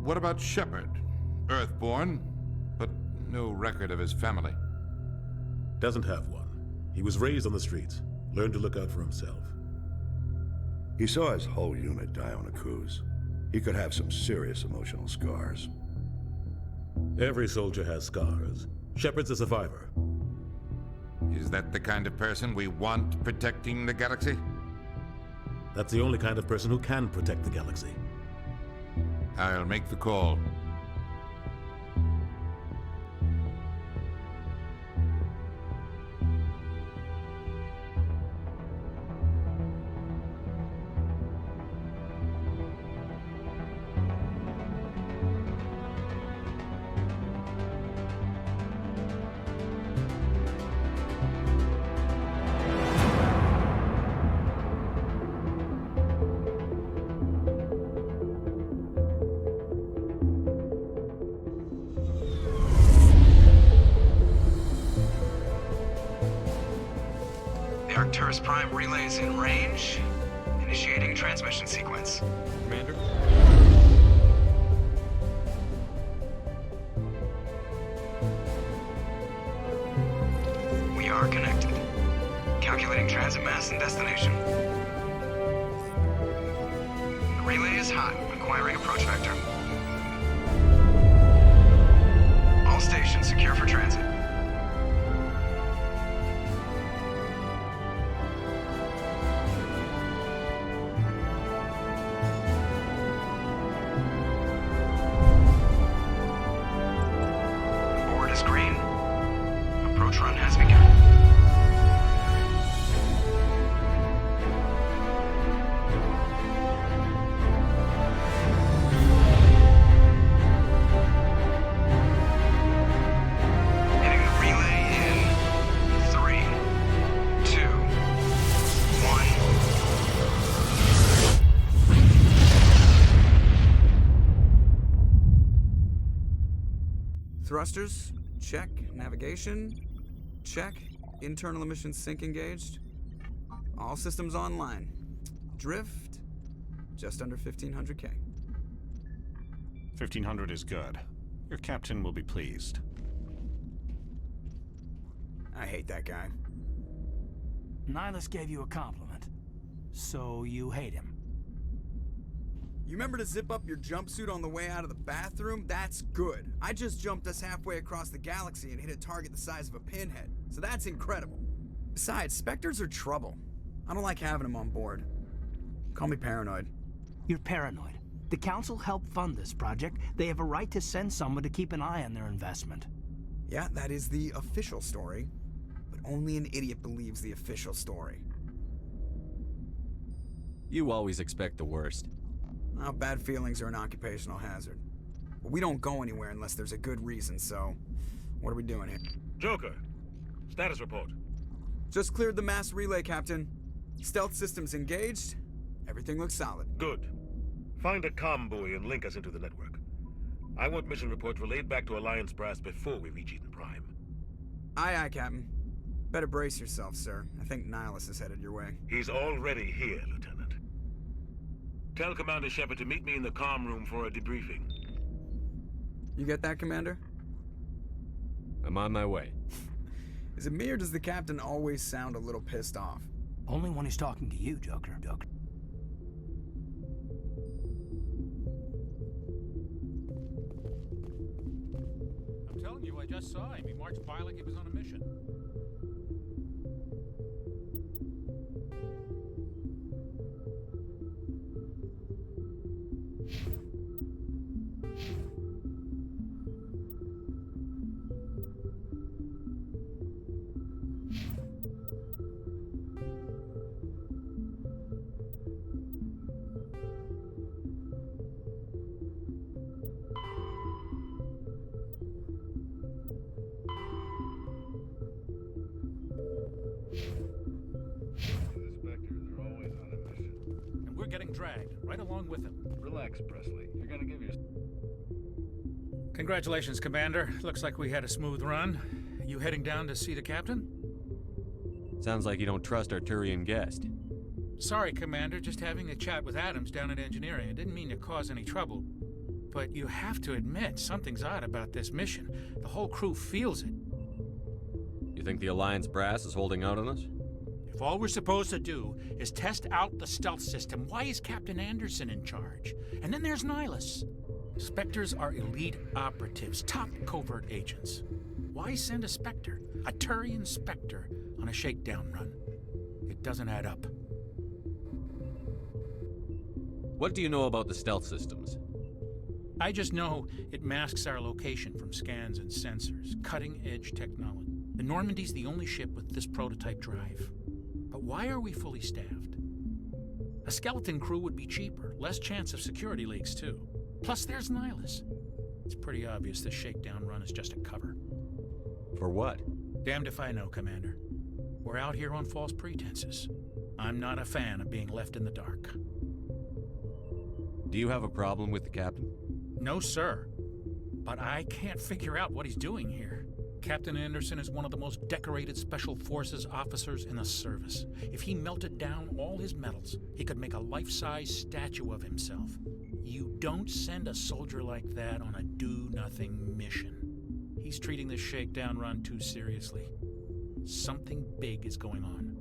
What about Shepard? Earthborn, but no record of his family. Doesn't have one. He was raised on the streets, learned to look out for himself. He saw his whole unit die on a cruise. He could have some serious emotional scars. Every soldier has scars. Shepard's a survivor. Is that the kind of person we want protecting the galaxy? That's the only kind of person who can protect the galaxy. I'll make the call. The Arcturus Prime relay is in range. Initiating transmission sequence. Commander? We are connected. Calculating transit mass and destination. The relay is hot. Acquiring approach vector. All stations secure for transit. Board is green. Approach run has begun. Hitting the relay in 3, 2, 1. Thrusters, check. Navigation, check. Internal emissions sync engaged. All systems online. Drift, just under 1500K. 1500 is good. Your captain will be pleased. I hate that guy. Nihilus gave you a compliment. So you hate him. You remember to zip up your jumpsuit on the way out of the bathroom? That's good. I just jumped us halfway across the galaxy and hit a target the size of a pinhead. So that's incredible. Besides, Spectres are trouble. I don't like having them on board. Call me paranoid. You're paranoid. The Council helped fund this project. They have a right to send someone to keep an eye on their investment. Yeah, that is the official story. But only an idiot believes the official story. You always expect the worst. Well, bad feelings are an occupational hazard. But we don't go anywhere unless there's a good reason, so... What are we doing here? Joker, status report. Just cleared the mass relay, Captain. Stealth systems engaged. Everything looks solid. Good. Find a comm buoy and link us into the network. I want mission reports relayed back to Alliance Brass before we reach Eden Prime. Aye, aye, Captain. Better brace yourself, sir. I think Nihilus is headed your way. He's already here, Lieutenant. Tell Commander Shepard to meet me in the comm room for a debriefing. You get that, Commander? I'm on my way. Is it me or does the Captain always sound a little pissed off? Only when he's talking to you, Joker. I'm telling you, I just saw him. He marched by like he was on a mission. Getting dragged, right along with him. Relax, Presley. You're gonna give your... Congratulations, Commander. Looks like we had a smooth run. You heading down to see the captain? Sounds like you don't trust our Turian guest. Sorry, Commander. Just having a chat with Adams down at engineering. I didn't mean to cause any trouble. but you have to admit something's odd about this mission. The whole crew feels it. You think the Alliance brass is holding out on us? If all we're supposed to do is test out the stealth system, why is Captain Anderson in charge? And then there's Nihilus. Spectres are elite operatives, top covert agents. Why send a Spectre, a Turian Spectre, on a shakedown run? It doesn't add up. What do you know about the stealth systems? I just know it masks our location from scans and sensors. Cutting-edge technology. The Normandy's the only ship with this prototype drive. But why are we fully staffed? A skeleton crew would be cheaper, less chance of security leaks too. Plus there's Nihilus. It's pretty obvious this shakedown run is just a cover. For what? Damned if I know, Commander. We're out here on false pretenses. I'm not a fan of being left in the dark. Do you have a problem with the captain? No, sir. But I can't figure out what he's doing here. Captain Anderson is one of the most decorated Special Forces officers in the service. If he melted down all his medals, he could make a life-size statue of himself. You don't send a soldier like that on a do-nothing mission. He's treating this shakedown run too seriously. Something big is going on.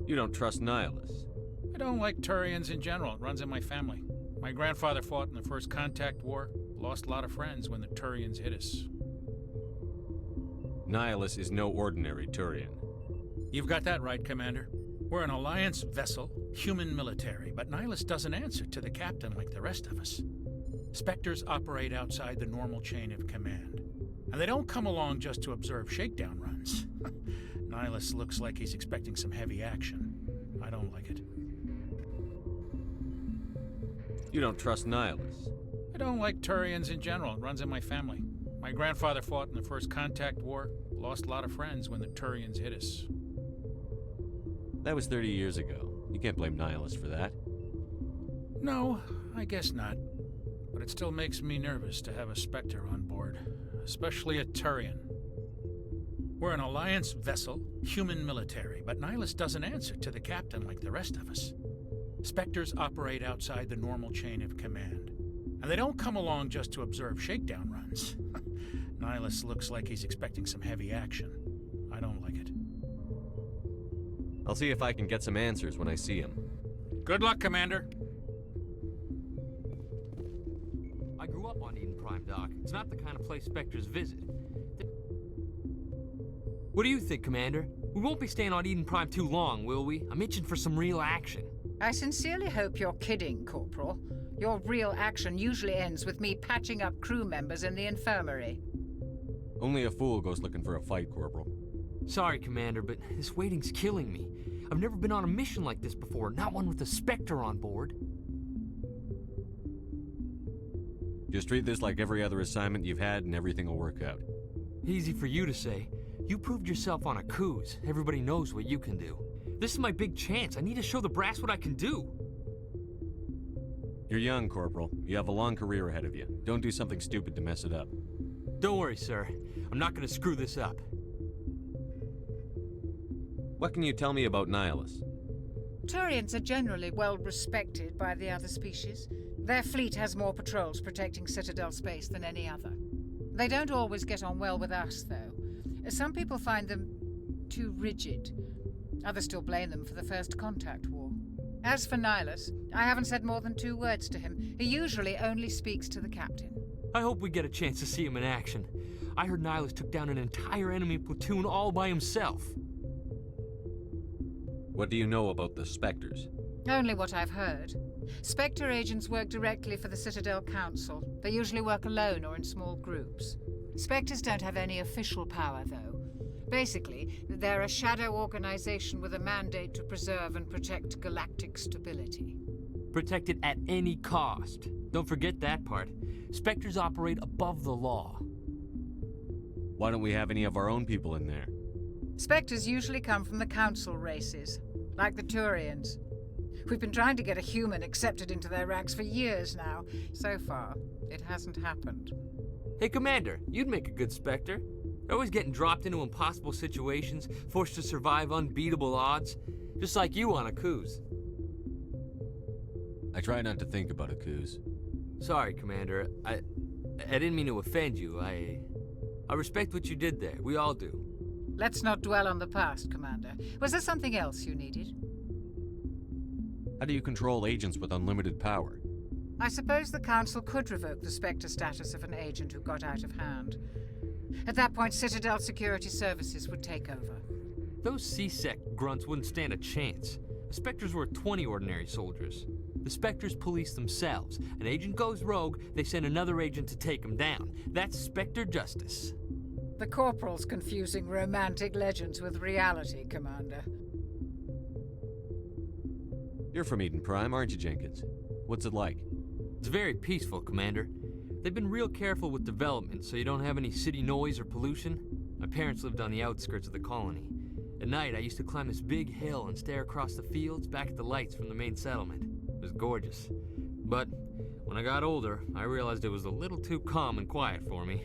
You don't trust Nihilus? I don't like Turians in general. It runs in my family. My grandfather fought in the First Contact War. Lost a lot of friends when the Turians hit us. Nihilus is no ordinary Turian. You've got that right, Commander. We're an Alliance vessel, human military, but Nihilus doesn't answer to the captain like the rest of us. Spectres operate outside the normal chain of command. And they don't come along just to observe shakedown runs. Nihilus looks like he's expecting some heavy action. I don't like it. You don't trust Nihilus? I don't like Turians in general. It runs in my family. My grandfather fought in the First Contact War. Lost a lot of friends when the Turians hit us. That was 30 years ago. You can't blame Nihilus for that. No, I guess not. But it still makes me nervous to have a Spectre on board. Especially a Turian. We're an Alliance vessel, human military, but Nihilus doesn't answer to the captain like the rest of us. Spectres operate outside the normal chain of command. And they don't come along just to observe shakedown runs. Nihilus looks like he's expecting some heavy action. I don't like it. I'll see if I can get some answers when I see him. Good luck, Commander. I grew up on Eden Prime, Doc. It's not the kind of place Spectres visit. What do you think, Commander? We won't be staying on Eden Prime too long, will we? I'm itching for some real action. I sincerely hope you're kidding, Corporal. Your real action usually ends with me patching up crew members in the infirmary. Only a fool goes looking for a fight, Corporal. Sorry, Commander, but this waiting's killing me. I've never been on a mission like this before, not one with a Spectre on board. Just treat this like every other assignment you've had and everything will work out. Easy for you to say. You proved yourself on a cruise. Everybody knows what you can do. This is my big chance. I need to show the brass what I can do. You're young, Corporal. You have a long career ahead of you. Don't do something stupid to mess it up. Don't worry, sir. I'm not gonna screw this up. What can you tell me about Nihilus? Turians are generally well respected by the other species. Their fleet has more patrols protecting Citadel space than any other. They don't always get on well with us, though. Some people find them too rigid. Others still blame them for the First Contact War. As for Nihilus, I haven't said more than 2 words to him. He usually only speaks to the captain. I hope we get a chance to see him in action. I heard Nihilus took down an entire enemy platoon all by himself. What do you know about the Spectres? Only what I've heard. Spectre agents work directly for the Citadel Council. They usually work alone or in small groups. Spectres don't have any official power, though. Basically, they're a shadow organization with a mandate to preserve and protect galactic stability. Protect it at any cost. Don't forget that part. Spectres operate above the law. Why don't we have any of our own people in there? Spectres usually come from the Council races, like the Turians. We've been trying to get a human accepted into their ranks for years now. So far, it hasn't happened. Hey, Commander, you'd make a good Spectre. They're always getting dropped into impossible situations, forced to survive unbeatable odds, just like you on a cruise. I try not to think about Akuz. Sorry, Commander. I didn't mean to offend you. I respect what you did there. We all do. Let's not dwell on the past, Commander. Was there something else you needed? How do you control agents with unlimited power? I suppose the Council could revoke the Spectre status of an agent who got out of hand. At that point, Citadel Security Services would take over. Those C-Sec grunts wouldn't stand a chance. The Spectres were 20 ordinary soldiers. The Spectres police themselves. An agent goes rogue, they send another agent to take him down. That's Spectre justice. The Corporal's confusing romantic legends with reality, Commander. You're from Eden Prime, aren't you, Jenkins? What's it like? It's very peaceful, Commander. They've been real careful with development, so you don't have any city noise or pollution. My parents lived on the outskirts of the colony. At night, I used to climb this big hill and stare across the fields back at the lights from the main settlement. It was gorgeous. But when I got older, I realized it was a little too calm and quiet for me.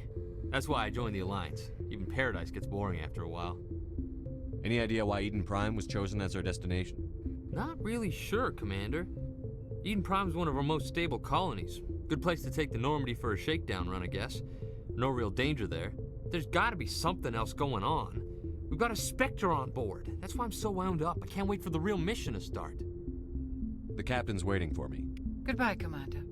That's why I joined the Alliance. Even Paradise gets boring after a while. Any idea why Eden Prime was chosen as our destination? Not really sure, Commander. Eden Prime's one of our most stable colonies. Good place to take the Normandy for a shakedown run, I guess. No real danger there. There's gotta be something else going on. We've got a Spectre on board. That's why I'm so wound up. I can't wait for the real mission to start. The captain's waiting for me. Goodbye, Commander.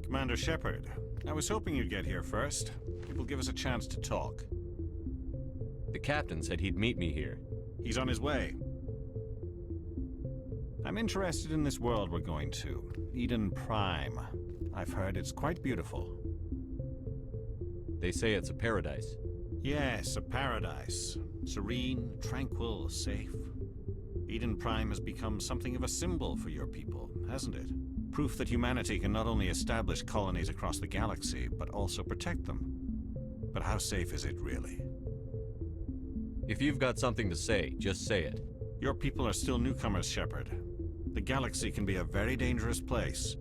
Commander Shepard, I was hoping you'd get here first. It will give us a chance to talk. The captain said he'd meet me here. He's on his way. I'm interested in this world we're going to, Eden Prime. I've heard it's quite beautiful. They say it's a paradise. Yes, a paradise. Serene, tranquil, safe. Eden Prime has become something of a symbol for your people, hasn't it? Proof that humanity can not only establish colonies across the galaxy, but also protect them. But how safe is it, really? If you've got something to say, just say it. Your people are still newcomers, Shepard. The galaxy can be a very dangerous place.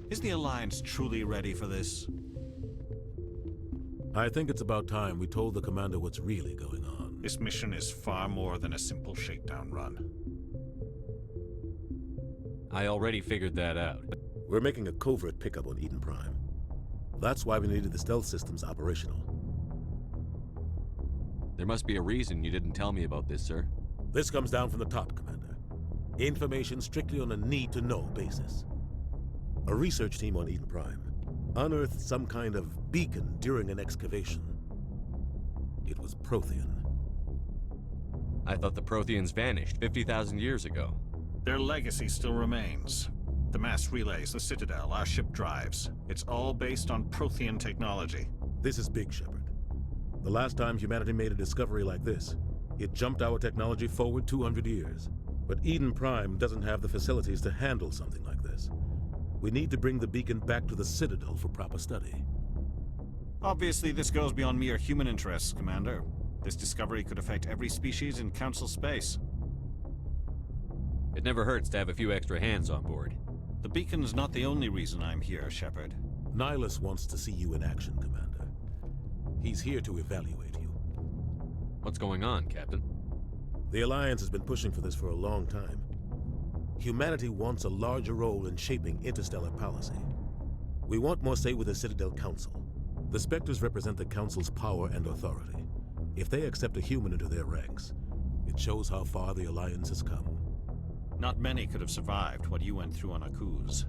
Is the Alliance truly ready for this? I think it's about time we told the Commander what's really going on. This mission is far more than a simple shakedown run. I already figured that out. We're making a covert pickup on Eden Prime. That's why we needed the stealth systems operational. There must be a reason you didn't tell me about this, sir. This comes down from the top, Commander. Information strictly on a need-to-know basis. A research team on Eden Prime unearthed some kind of beacon during an excavation. It was Prothean. I thought the Protheans vanished 50,000 years ago. Their legacy still remains. The mass relays, the Citadel, our ship drives. It's all based on Prothean technology. This is big, Shepard. The last time humanity made a discovery like this, it jumped our technology forward 200 years. But Eden Prime doesn't have the facilities to handle something like this. We need to bring the beacon back to the Citadel for proper study. Obviously, this goes beyond mere human interests, Commander. This discovery could affect every species in Council space. It never hurts to have a few extra hands on board. The beacon's not the only reason I'm here, Shepard. Nihilus wants to see you in action, Commander. He's here to evaluate you. What's going on, Captain? The Alliance has been pushing for this for a long time. Humanity wants a larger role in shaping interstellar policy. We want more say with the Citadel Council. The Spectres represent the Council's power and authority. If they accept a human into their ranks, it shows how far the Alliance has come. Not many could have survived what you went through on Akuz.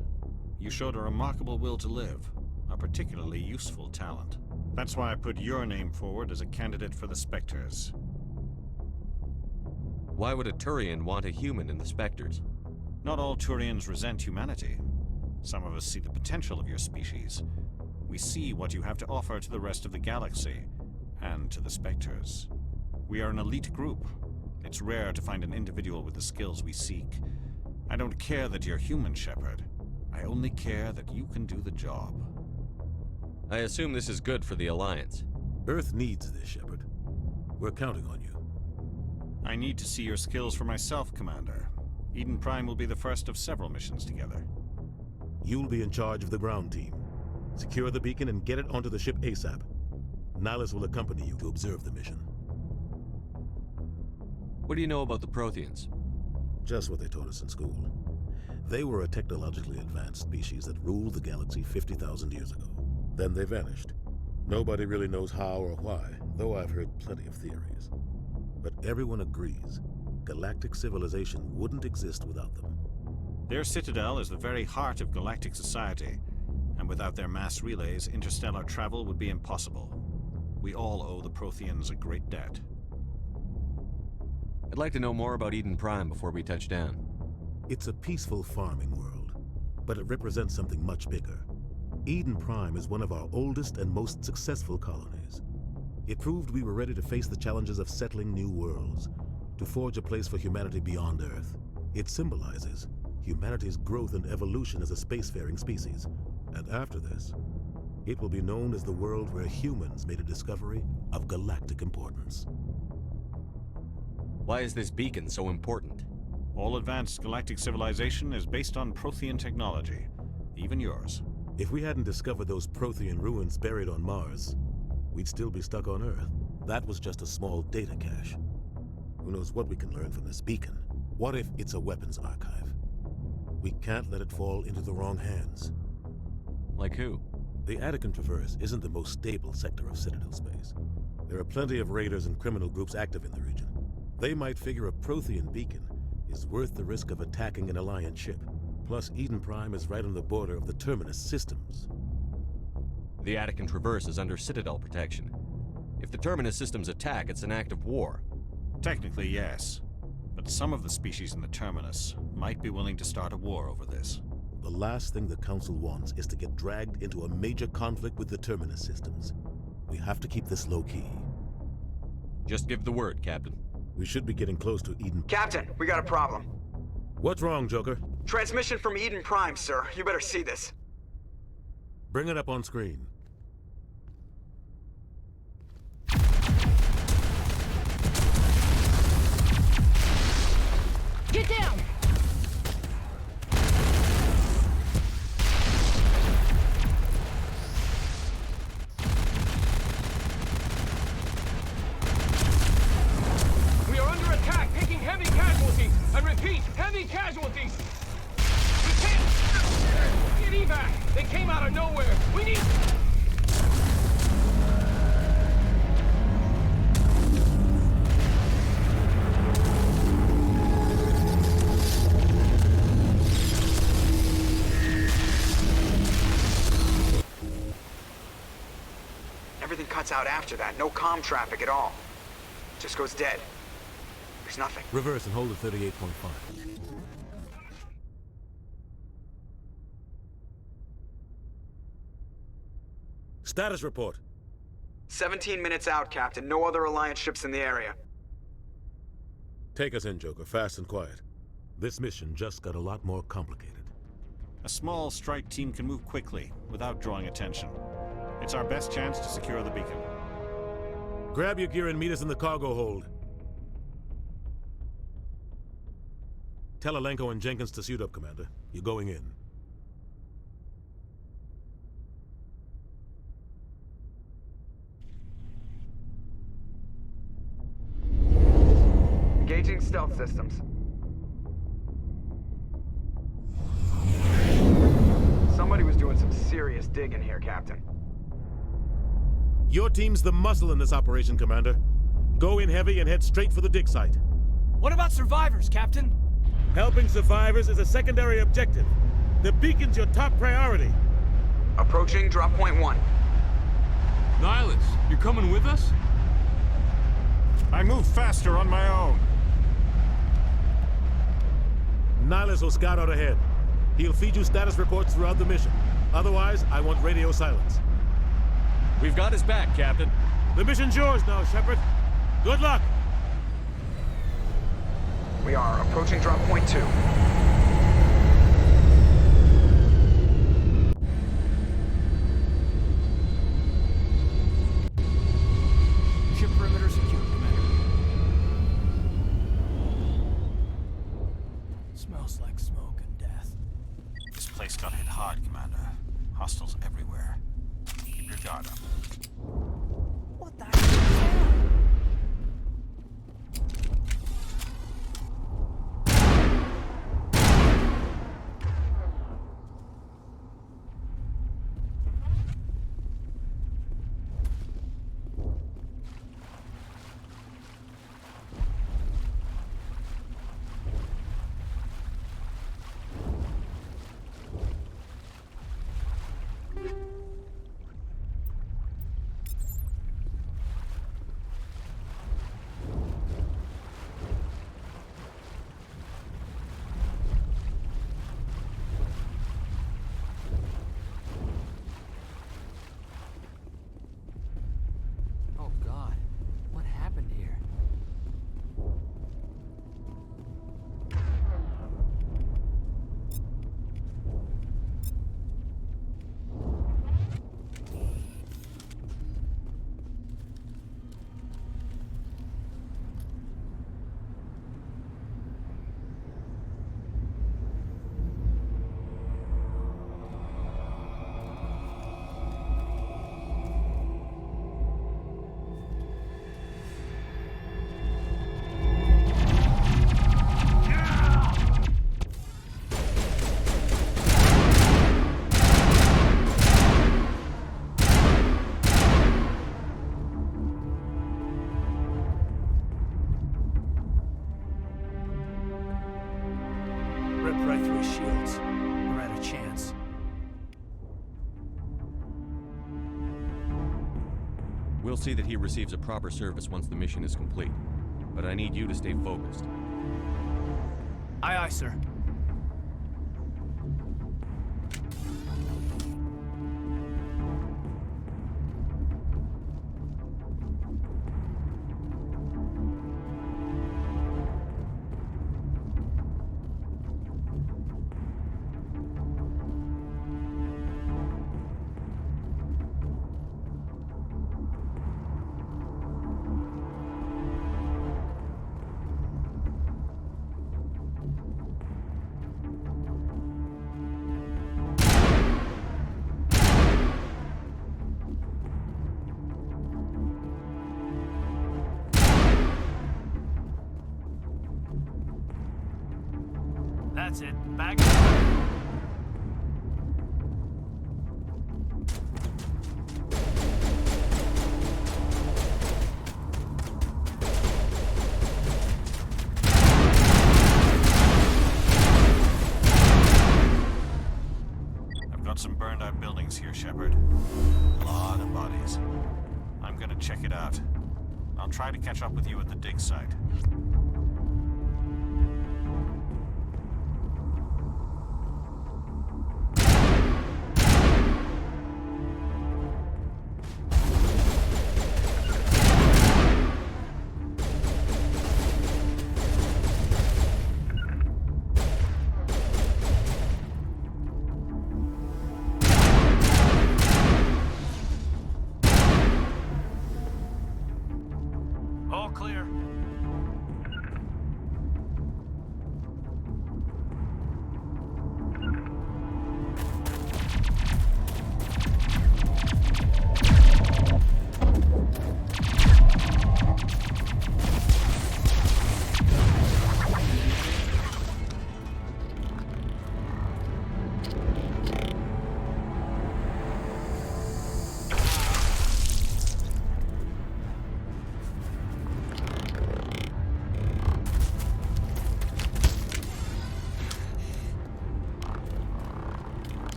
You showed a remarkable will to live, a particularly useful talent. That's why I put your name forward as a candidate for the Spectres. Why would a Turian want a human in the Spectres? Not all Turians resent humanity. Some of us see the potential of your species. We see what you have to offer to the rest of the galaxy, and to the Spectres. We are an elite group. It's rare to find an individual with the skills we seek. I don't care that you're human, Shepard. I only care that you can do the job. I assume this is good for the Alliance. Earth needs this, Shepard. We're counting on you. I need to see your skills for myself, Commander. Eden Prime will be the first of several missions together. You'll be in charge of the ground team. Secure the beacon and get it onto the ship ASAP. Nihilus will accompany you to observe the mission. What do you know about the Protheans? Just what they taught us in school. They were a technologically advanced species that ruled the galaxy 50,000 years ago. Then they vanished. Nobody really knows how or why, though I've heard plenty of theories. But everyone agrees galactic civilization wouldn't exist without them. Their citadel is the very heart of galactic society, and without their mass relays, interstellar travel would be impossible. We all owe the Protheans a great debt. I'd like to know more about Eden Prime before we touch down. It's a peaceful farming world, but it represents something much bigger. Eden Prime is one of our oldest and most successful colonies. It proved we were ready to face the challenges of settling new worlds, to forge a place for humanity beyond Earth. It symbolizes humanity's growth and evolution as a spacefaring species. And after this, it will be known as the world where humans made a discovery of galactic importance. Why is this beacon so important? All advanced galactic civilization is based on Prothean technology, even yours. If we hadn't discovered those Prothean ruins buried on Mars, we'd still be stuck on Earth. That was just a small data cache. Who knows what we can learn from this beacon? What if it's a weapons archive? We can't let it fall into the wrong hands. Like who? The Attican Traverse isn't the most stable sector of Citadel space. There are plenty of raiders and criminal groups active in the region. They might figure a Prothean beacon is worth the risk of attacking an Alliance ship. Plus, Eden Prime is right on the border of the Terminus systems. The Attican Traverse is under Citadel protection. If the Terminus systems attack, it's an act of war. Technically, yes. But some of the species in the Terminus might be willing to start a war over this. The last thing the Council wants is to get dragged into a major conflict with the Terminus systems. We have to keep this low-key. Just give the word, Captain. We should be getting close to Eden. Captain, we got a problem. What's wrong, Joker? Transmission from Eden Prime, sir. You better see this. Bring it up on screen. Get down! We are under attack, taking heavy casualties. I repeat, heavy casualties. We can't get evac. They came out of nowhere. We need... Everything cuts out after that. No comm traffic at all. Just goes dead. There's nothing. Reverse and hold at 38.5. Status report. 17 minutes out, Captain. No other Alliance ships in the area. Take us in, Joker, fast and quiet. This mission just got a lot more complicated. A small strike team can move quickly, without drawing attention. It's our best chance to secure the beacon. Grab your gear and meet us in the cargo hold. Tell Alenko and Jenkins to suit up, Commander. You're going in. Engaging stealth systems. Somebody was doing some serious digging here, Captain. Your team's the muscle in this operation, Commander. Go in heavy and head straight for the dig site. What about survivors, Captain? Helping survivors is a secondary objective. The beacon's your top priority. Approaching drop point 1. Nihilus, you're coming with us? I move faster on my own. Nihilus will scout out ahead. He'll feed you status reports throughout the mission. Otherwise, I want radio silence. We've got his back, Captain. The mission's yours now, Shepard. Good luck! We are approaching drop point 2. Ship perimeter secure, Commander. Smells like smoke and death. This place got hit hard, Commander. Hostiles everywhere. Keep your guard up. right through his shields. Never had a chance. We'll see that he receives a proper service once the mission is complete. But I need you to stay focused. Aye, aye, sir. That's it. Back. I've got some burned out buildings here, Shepard. A lot of bodies. I'm gonna check it out. I'll try to catch up with you at the dig site. All clear.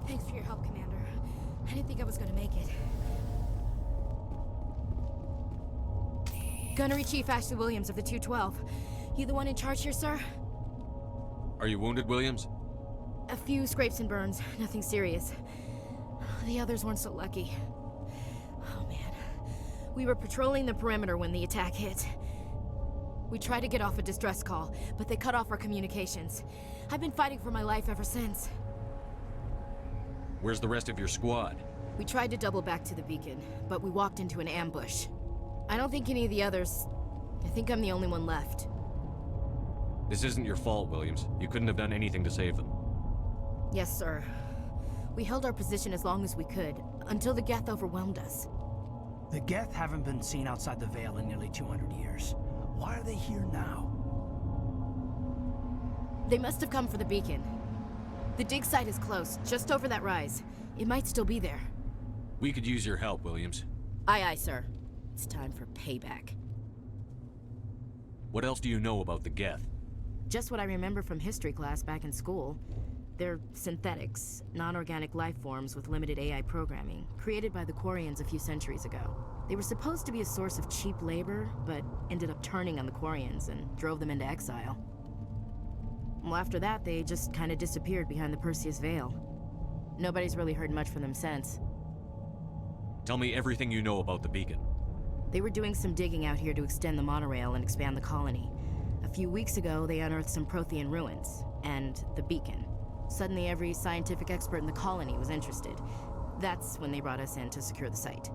Thanks for your help, Commander. I didn't think I was gonna make it. Gunnery Chief Ashley Williams of the 212. You the one in charge here, sir? Are you wounded, Williams? A few scrapes and burns, nothing serious. The others weren't so lucky. Oh man. We were patrolling the perimeter when the attack hit. We tried to get off a distress call, but they cut off our communications. I've been fighting for my life ever since. Where's the rest of your squad? We tried to double back to the beacon, but we walked into an ambush. I don't think any of the others... I think I'm the only one left. This isn't your fault, Williams. You couldn't have done anything to save them. Yes, sir. We held our position as long as we could, until the Geth overwhelmed us. The Geth haven't been seen outside the Veil in nearly 200 years. Why are they here now? They must have come for the beacon. The dig site is close, just over that rise. It might still be there. We could use your help, Williams. Aye, aye, sir. It's time for payback. What else do you know about the Geth? Just what I remember from history class back in school. They're synthetics, non-organic life forms with limited AI programming, created by the Quarians a few centuries ago. They were supposed to be a source of cheap labor, but ended up turning on the Quarians and drove them into exile. Well, after that, they just kind of disappeared behind the Perseus Veil. Nobody's really heard much from them since. Tell me everything you know about the beacon. They were doing some digging out here to extend the monorail and expand the colony. A few weeks ago, they unearthed some Prothean ruins, and the beacon. Suddenly, every scientific expert in the colony was interested. That's when they brought us in to secure the site.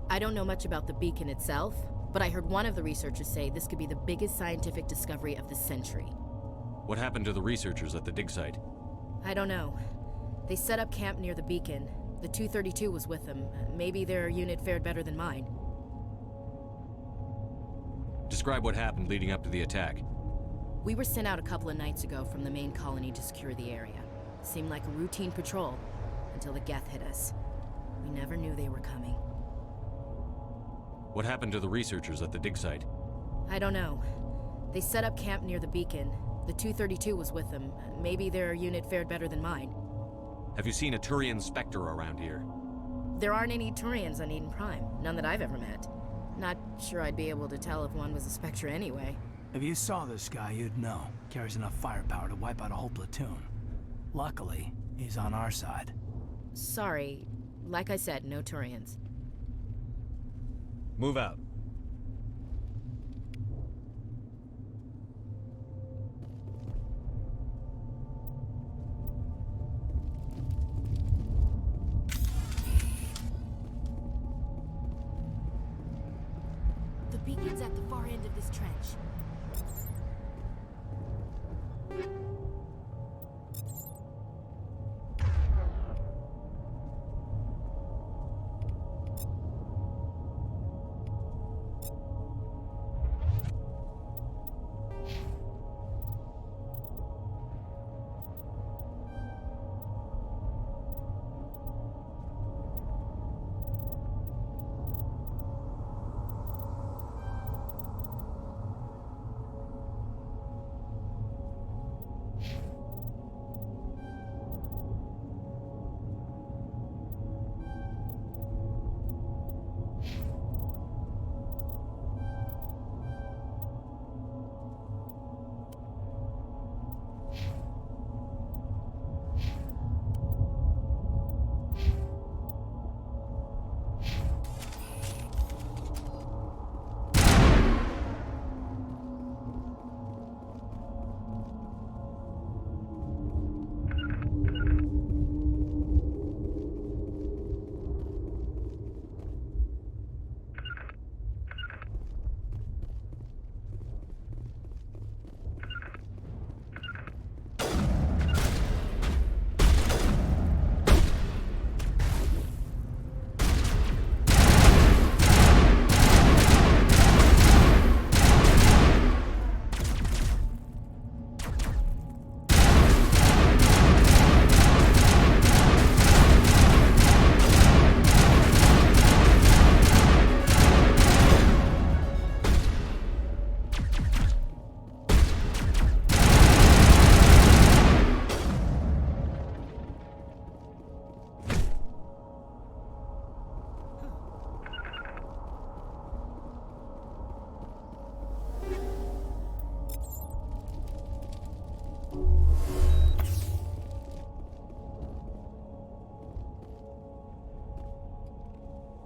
I don't know much about the beacon itself, but I heard one of the researchers say this could be the biggest scientific discovery of the century. What happened to the researchers at the dig site? I don't know. They set up camp near the beacon. The 232 was with them. Maybe their unit fared better than mine. Describe what happened leading up to the attack. We were sent out a couple of nights ago from the main colony to secure the area. Seemed like a routine patrol, until the Geth hit us. We never knew they were coming. What happened to the researchers at the dig site? I don't know. They set up camp near the beacon. The 232 was with them. Maybe their unit fared better than mine. Have you seen a Turian Spectre around here? There aren't any Turians on Eden Prime. None that I've ever met. Not sure I'd be able to tell if one was a Spectre anyway. If you saw this guy, you'd know. Carries enough firepower to wipe out a whole platoon. Luckily, he's on our side. Sorry. Like I said, no Turians. Move out. The beacon's at the far end of this trench.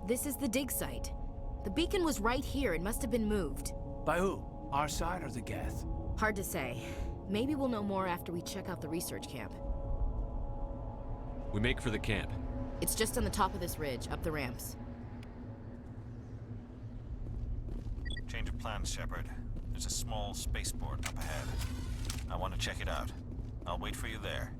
This is the dig site. The beacon was right here. It must have been moved. By who? Our side or the Geth? Hard to say. Maybe we'll know more after we check out the research camp. We make for the camp. It's just on the top of this ridge, up the ramps. Change of plans, Shepard. There's a small spaceport up ahead. I want to check it out. I'll wait for you there.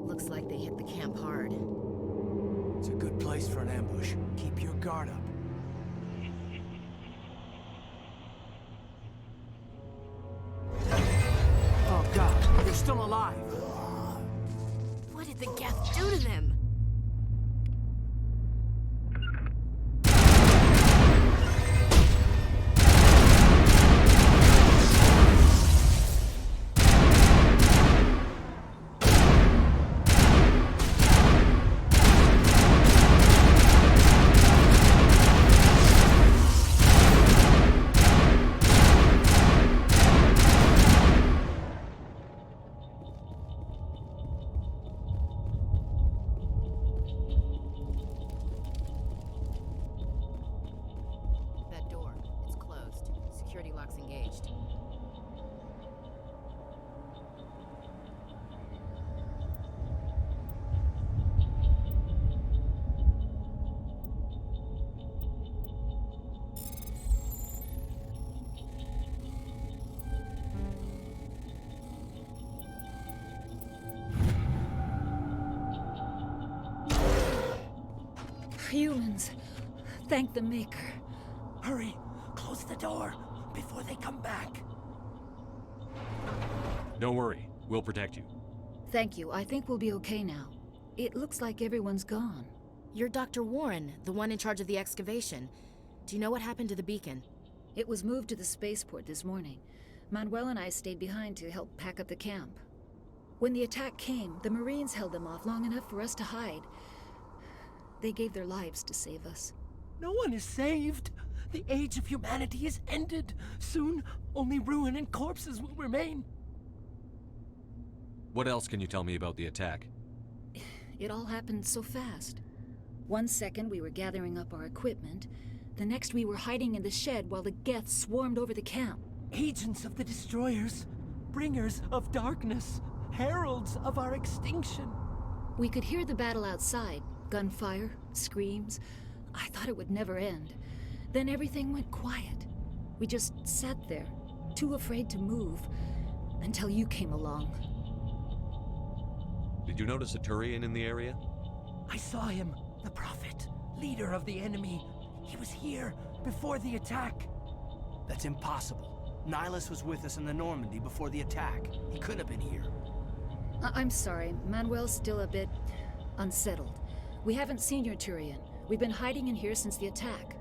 Looks like they hit the camp hard. It's a good place for an ambush. Keep your guard up. Oh god, they're still alive. What did the Geth do to them? clocks engaged. Humans. Thank the Maker. Hurry! Close the door before they come back. Don't worry. We'll protect you. Thank you. I think we'll be okay now. It looks like everyone's gone. You're Dr. Warren, the one in charge of the excavation. Do you know what happened to the beacon? It was moved to the spaceport this morning. Manuel and I stayed behind to help pack up the camp. When the attack came, the Marines held them off long enough for us to hide. They gave their lives to save us. No one is saved. The age of humanity is ended. Soon, only ruin and corpses will remain. What else can you tell me about the attack? It all happened so fast. 1 second we were gathering up our equipment. The next we were hiding in the shed while the Geth swarmed over the camp. Agents of the destroyers, bringers of darkness, heralds of our extinction. We could hear the battle outside. Gunfire, screams. I thought it would never end. Then everything went quiet. We just sat there, too afraid to move, until you came along. Did you notice a Turian in the area? I saw him, the Prophet, leader of the enemy. He was here before the attack. That's impossible. Nihilus was with us in the Normandy before the attack. He couldn't have been here. I'm sorry. Manuel's still a bit unsettled. We haven't seen your Turian. We've been hiding in here since the attack.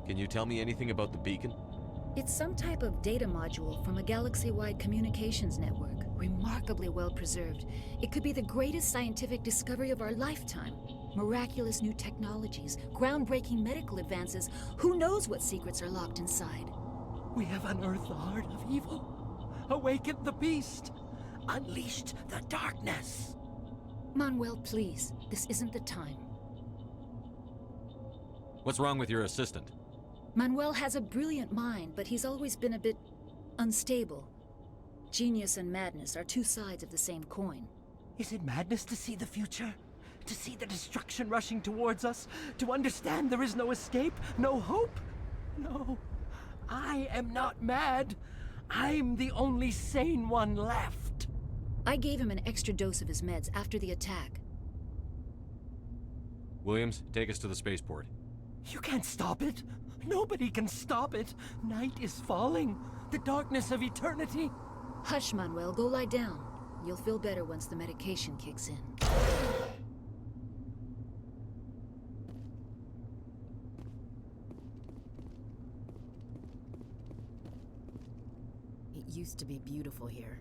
Can you tell me anything about the beacon? It's some type of data module from a galaxy-wide communications network, remarkably well preserved. It could be the greatest scientific discovery of our lifetime. Miraculous new technologies, groundbreaking medical advances. Who knows what secrets are locked inside? We have unearthed the heart of evil, awakened the beast, unleashed the darkness. Manuel, please. This isn't the time. What's wrong with your assistant? Manuel has a brilliant mind, but he's always been a bit unstable. Genius and madness are two sides of the same coin. Is it madness to see the future? To see the destruction rushing towards us? To understand there is no escape? No hope? No. I am not mad. I'm the only sane one left. I gave him an extra dose of his meds after the attack. Williams, take us to the spaceport. You can't stop it. Nobody can stop it. Night is falling. The darkness of eternity. Hush, Manuel. Go lie down. You'll feel better once the medication kicks in. It used to be beautiful here.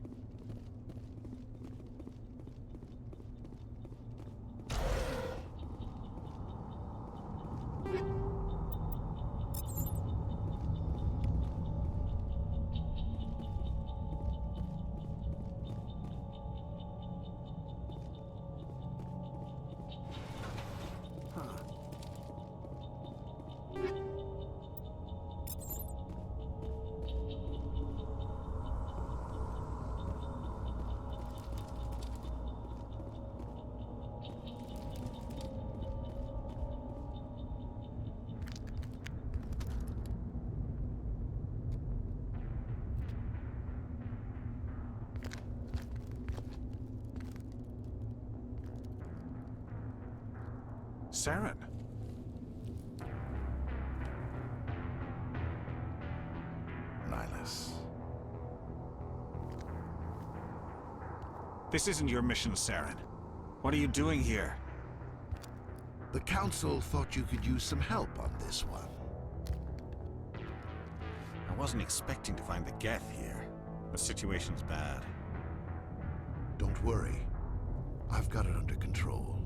Saren. Nihilus. This isn't your mission, Saren. What are you doing here? The Council thought you could use some help on this one. I wasn't expecting to find the Geth here. The situation's bad. Don't worry. I've got it under control.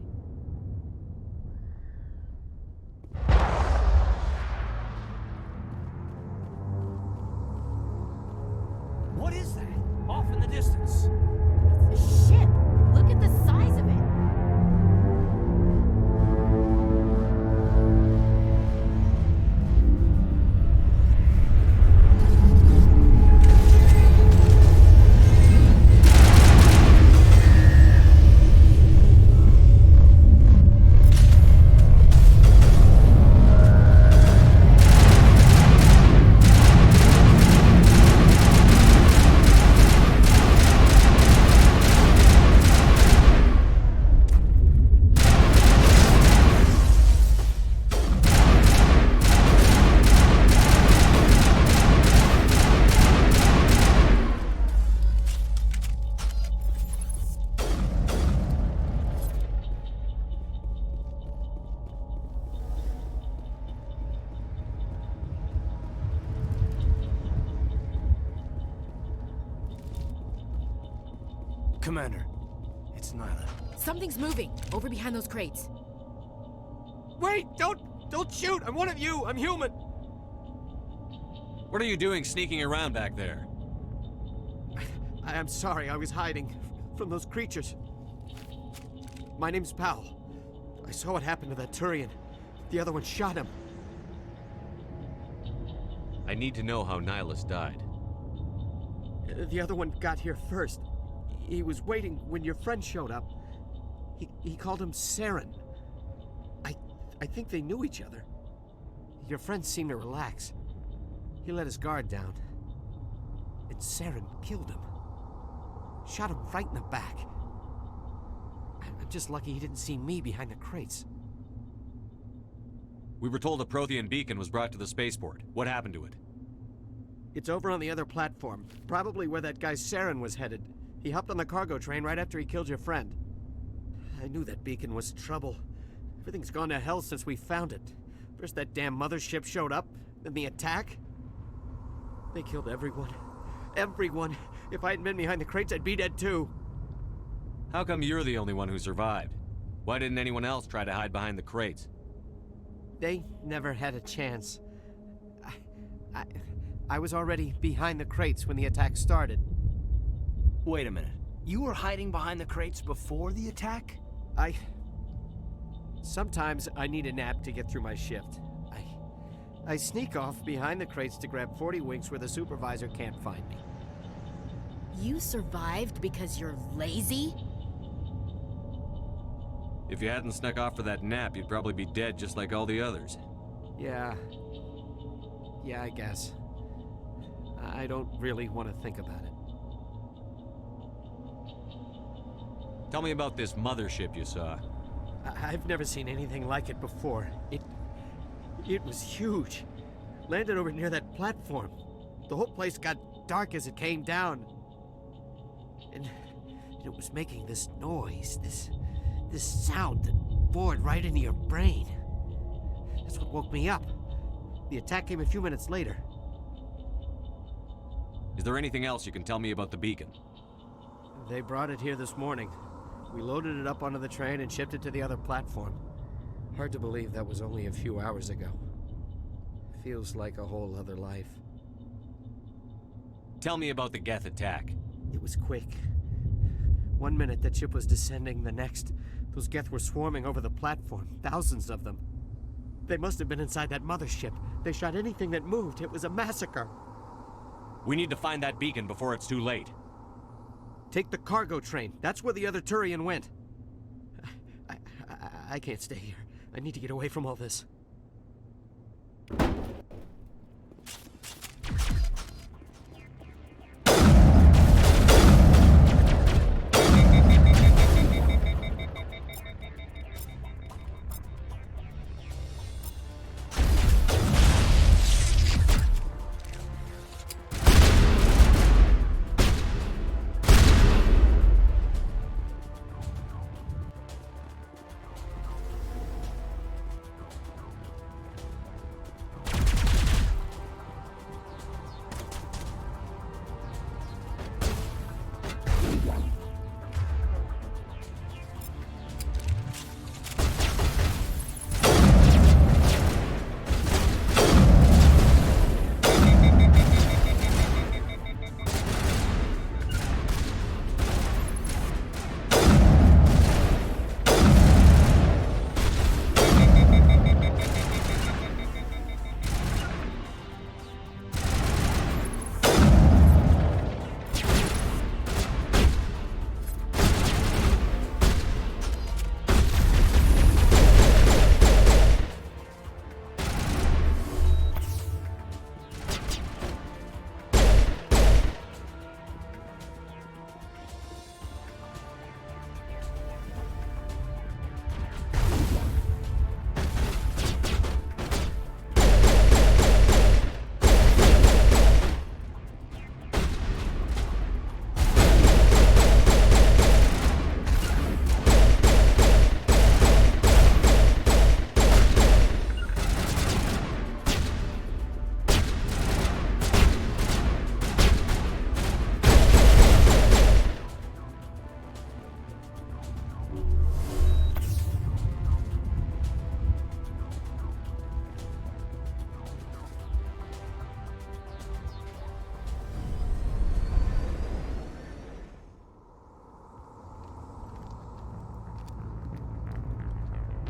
What is that? Off in the distance. It's a ship! Look at the size of it! Commander, it's Nyla. Something's moving over behind those crates. Wait! Don't shoot! I'm one of you! I'm human! What are you doing sneaking around back there? I'm sorry, I was hiding from those creatures. My name's Powell. I saw what happened to that Turian. The other one shot him. I need to know how Nihilus died. The other one got here first. He was waiting when your friend showed up. He called him Saren. I think they knew each other. Your friend seemed to relax. He let his guard down. And Saren killed him. Shot him right in the back. I'm just lucky he didn't see me behind the crates. We were told a Prothean beacon was brought to the spaceport. What happened to it? It's over on the other platform. Probably where that guy Saren was headed. He hopped on the cargo train right after he killed your friend. I knew that beacon was trouble. Everything's gone to hell since we found it. First that damn mothership showed up, then the attack. They killed everyone. Everyone. If I hadn't been behind the crates, I'd be dead too. How come you're the only one who survived? Why didn't anyone else try to hide behind the crates? They never had a chance. I was already behind the crates when the attack started. Wait a minute. You were hiding behind the crates before the attack? Sometimes I need a nap to get through my shift. I sneak off behind the crates to grab 40 winks where the supervisor can't find me. You survived because you're lazy? If you hadn't snuck off for that nap, you'd probably be dead just like all the others. Yeah, I guess. I don't really want to think about it. Tell me about this mothership you saw. I've never seen anything like it before. It was huge. Landed over near that platform. The whole place got dark as it came down. And it was making this noise, this sound that bored right into your brain. That's what woke me up. The attack came a few minutes later. Is there anything else you can tell me about the beacon? They brought it here this morning. We loaded it up onto the train and shipped it to the other platform. Hard to believe that was only a few hours ago. Feels like a whole other life. Tell me about the Geth attack. It was quick. 1 minute that ship was descending, the next, those Geth were swarming over the platform, thousands of them. They must have been inside that mothership. They shot anything that moved. It was a massacre. We need to find that beacon before it's too late. Take the cargo train. That's where the other Turian went. I can't stay here. I need to get away from all this.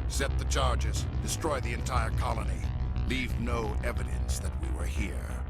Set the charges. Destroy the entire colony. Leave no evidence that we were here.